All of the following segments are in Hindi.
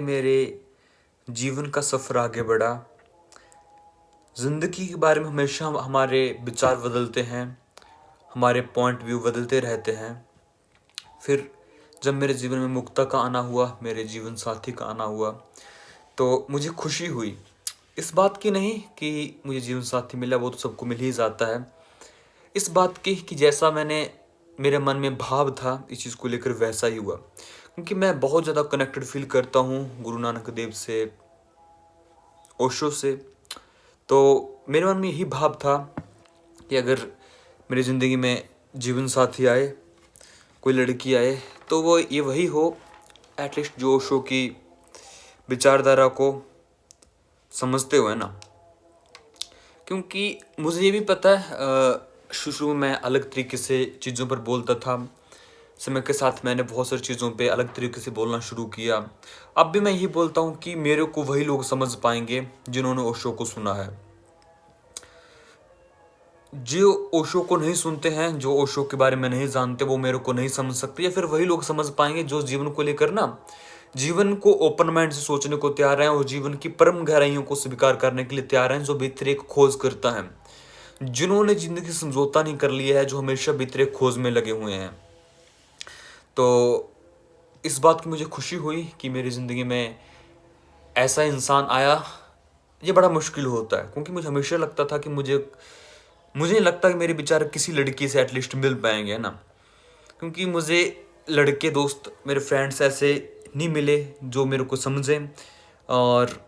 मेरे जीवन का सफ़र आगे बढ़ा। ज़िंदगी के बारे में हमेशा हमारे विचार बदलते हैं, हमारे पॉइंट व्यू बदलते रहते हैं। फिर जब मेरे जीवन में मुक्ता का आना हुआ, मेरे जीवन साथी का आना हुआ, तो मुझे खुशी हुई। इस बात की नहीं कि मुझे जीवन साथी मिला, वो तो सबको मिल ही जाता है। इस बात की कि जैसा मेरे मन में भाव था इस चीज़ को लेकर, वैसा ही हुआ। क्योंकि मैं बहुत ज़्यादा कनेक्टेड फ़ील करता हूँ गुरु नानक देव से, ओशो से। तो मेरे मन में यही भाव था कि अगर मेरी ज़िंदगी में जीवन साथी आए, कोई लड़की आए, तो वो ये वही हो एटलीस्ट जो ओशो की विचारधारा को समझते हुए ना। क्योंकि मुझे ये भी पता है शुरू में मैं अलग तरीके से चीज़ों पर बोलता था। समय के साथ मैंने बहुत सारी चीज़ों पे अलग तरीके से बोलना शुरू किया। अब भी मैं यही बोलता हूँ कि मेरे को वही लोग समझ पाएंगे जिन्होंने ओशो को सुना है। जो ओशो को नहीं सुनते हैं, जो ओशो के बारे में नहीं जानते, वो मेरे को नहीं समझ सकते। या फिर वही लोग समझ पाएंगे जो जीवन को लेकर ना, जीवन को ओपन माइंड से सोचने को तैयार हैं और जीवन की परम गहराइयों को स्वीकार करने के लिए तैयार हैं, जो भीतर एक खोज करता है, जिन्होंने जिंदगी से समझौता नहीं कर लिया है, जो हमेशा भीतर एक खोज में लगे हुए हैं। तो इस बात की मुझे खुशी हुई कि मेरी ज़िंदगी में ऐसा इंसान आया। ये बड़ा मुश्किल होता है क्योंकि मुझे हमेशा लगता था कि मुझे नहीं लगता कि मेरे विचार किसी लड़की से एटलीस्ट मिल पाएंगे, है ना। क्योंकि मुझे लड़के दोस्त, मेरे फ्रेंड्स ऐसे नहीं मिले जो मेरे को समझें। और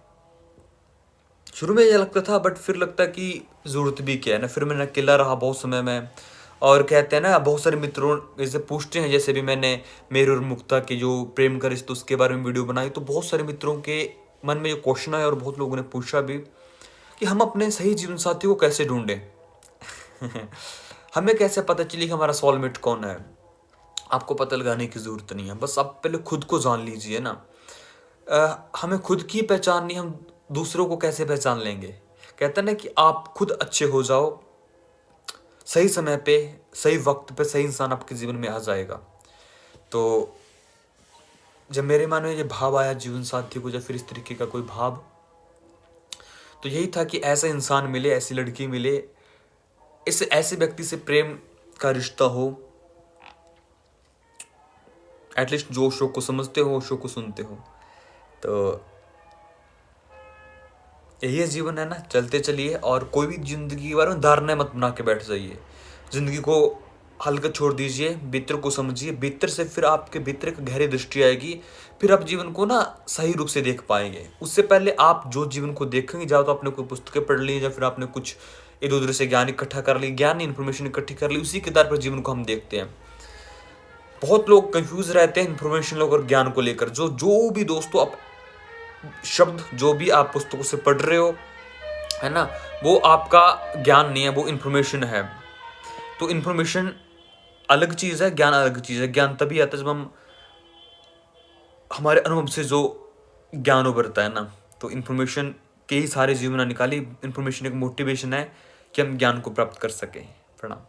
शुरू में ये लगता था, बट फिर लगता कि ज़रूरत भी क्या है ना। फिर मैंने अकेला रहा बहुत समय में। और कहते हैं ना, बहुत सारे मित्रों जैसे पूछते हैं, जैसे भी मैंने मेरे और मुक्ता की जो प्रेम का रिश्ता उसके बारे में वीडियो बनाई, तो बहुत सारे मित्रों के मन में ये क्वेश्चन आया और बहुत लोगों ने पूछा भी कि हम अपने सही जीवन साथी को कैसे ढूंढें। हमें कैसे पता चले कि हमारा सोलमेट कौन है। आपको पता लगाने की ज़रूरत नहीं है, बस आप पहले खुद को जान लीजिए ना। हमें खुद की पहचान नहीं, हम दूसरों को कैसे पहचान लेंगे। कहते हैं ना कि आप खुद अच्छे हो जाओ, सही समय पे, सही वक्त पे सही इंसान आपके जीवन में आ जाएगा। तो जब मेरे मन में ये भाव आया जीवन साथी को, जब फिर इस तरीके का कोई भाव, तो यही था कि ऐसा इंसान मिले, ऐसी लड़की मिले, इस ऐसे व्यक्ति से प्रेम का रिश्ता हो, एटलीस्ट जो ओशो को समझते हो, ओशो को सुनते हो। तो यही है जीवन, है ना। चलते चलिए और कोई भी जिंदगी के बारे में धारणा मत बना के बैठ जाइए। जिंदगी को हल्का छोड़ दीजिए, भीतर को समझिए। भीतर से फिर आपके भीतर एक गहरी दृष्टि आएगी, फिर आप जीवन को ना सही रूप से देख पाएंगे। उससे पहले आप जो जीवन को देखेंगे, या तो आपने कोई पुस्तकें पढ़ ली, या फिर आपने कुछ इधर उधर से ज्ञान इकट्ठा कर ली, ज्ञान इन्फॉर्मेशन इकट्ठी कर ली, उसी के आधार पर जीवन को हम देखते हैं। बहुत लोग कंफ्यूज रहते हैं इन्फॉर्मेशन और ज्ञान को लेकर। जो भी दोस्तों आप शब्द, जो भी आप पुस्तकों से पढ़ रहे हो, है ना, वो आपका ज्ञान नहीं है, वो इन्फॉर्मेशन है। तो इन्फॉर्मेशन अलग चीज़ है, ज्ञान अलग चीज़ है। ज्ञान तभी आता है जब हम हमारे अनुभव से जो ज्ञान उभरता है ना। तो इन्फॉर्मेशन के ही सारे जीवन निकाली। इन्फॉर्मेशन एक मोटिवेशन है कि हम ज्ञान को प्राप्त कर सकें। प्रणाम।